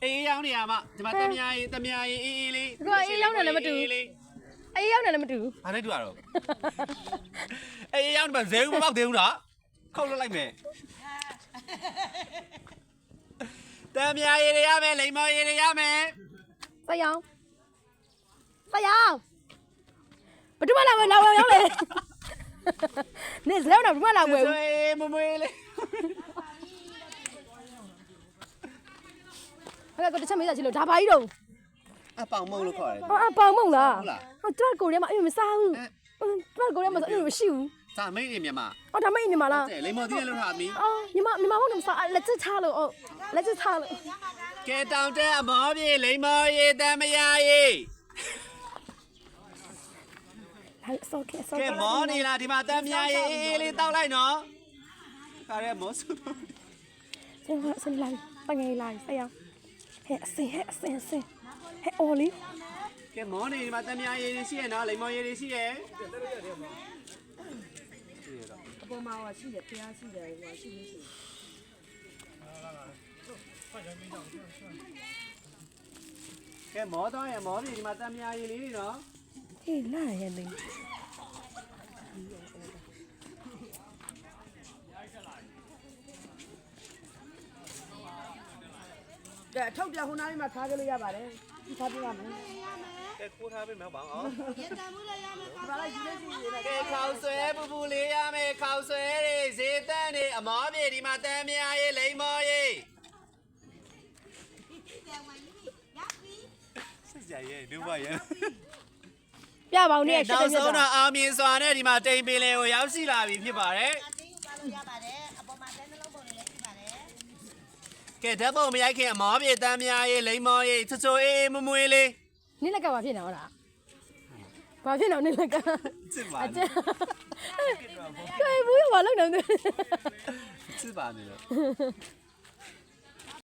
အေးရောက်နေရမှာဒီမှာတမယာရေးအေးလေး ကိုအေးရောက်နေလည်းမတူအေးရောက်နေလည်းမတူ ဘာလဲတူရတော့အေးရောက်နေမှာဇဲဦးမပေါက်သေးဘူးလားခုတ်လွတ်လိုက်မယ်တမယာရေးရမယ်လိမ္မော်ရေးရမယ် ဆက်ရောင်းဆက်ရောင်းဘယ်သူမှလာမလာရောက်လေနေစလောက်တော့ဘယ်သူမှလာမဝယ်ဘူး မမွေးလေး ဟဲ့ကတချက်မေးစားချင်လို့ဒါဘာကြီးတော့ အပေါင်မုံလို့ခေါ်တယ် အပေါင်မုံလားဟုတ်ကျမကိုရဲမှာအဲ့မစားဘူးကျမကိုရဲမှာအဲ့မရှိဘူး စာမိတ်နေမြန်မာ အော်ဒါမင်းနေမှာလား တဲ့လိမ္မော်သီးလည်းလို့ထားမီး အော်ညီမဟုတ်နေမစားလက်ချက်ချလို့အော်လက်ချက်ချလို့ ကဲတောင်တဲ့အမောပြေလိမ္မော်ရေးတမယာရေး ဟဲ့ဆော့ကဲဆော့ ကဲမောနေလားဒီမှာတမယာရေးအေးလေးတောက်လိုက်နော်ခါရဲမောဆူ ကျန်ဆင်းလိုက်ပငယ်လိုက်ဆက်ရောဟဲ့ဆင်းဟဲ့အော်လီ ကဲမောနေဒီမှာတမယာရေးရှိရနော်လိမ္မော်ရေးရှိရ အပေါ်မှာရှိတယ်ဖျားရှိတယ်ဟိုရှိလို့ရှိ ကဲမောတော့ရမောပြေဒီမှာတမယာရေးလေးနော် ဟေးလာရဲ့နေ ကဲအထုတ်ပြခုနလေးမှာထားကြလို့ရပါတယ်ထားပြပါမယ် ကဲခိုးထားပေးမယ်ဘောင်းအောင် ဘာလိုက်ယူလေးရှိရတာ ကဲခေါက်ဆွဲပူပူလေးရမယ်ခေါက်ဆွဲတွေဈေးတန်းတွေအမောပြေဒီမှာတမယာရေးလိမ္မော်ရေးဆက်ကြရဲ့ဒုမရဲ့ ပြပါဦးနဲ့ရှစ် နောက် တဲ့မြတ် ဆုံး တာ တော့အောင်မြင်စွာနဲ့ဒီမှာတိမ်ပင်လေးကိုရောက်ရှိလာပြီဖြစ်ပါတယ်ကဲဓာတ်ပုံမရိုက်ခင်အမောပြေတမ်းများရေးလိမ္မော်ရေးချွချိုအေးမမွေးလေး နင်းလက်ကဘာဖြစ်နေဟုတ်လားဘာဖြစ်နေနင်းလက်က စစ်ပါ အ နေ ကျကဲဘူးဘာလုပ်နေလဲ စစ်ပါနေတော့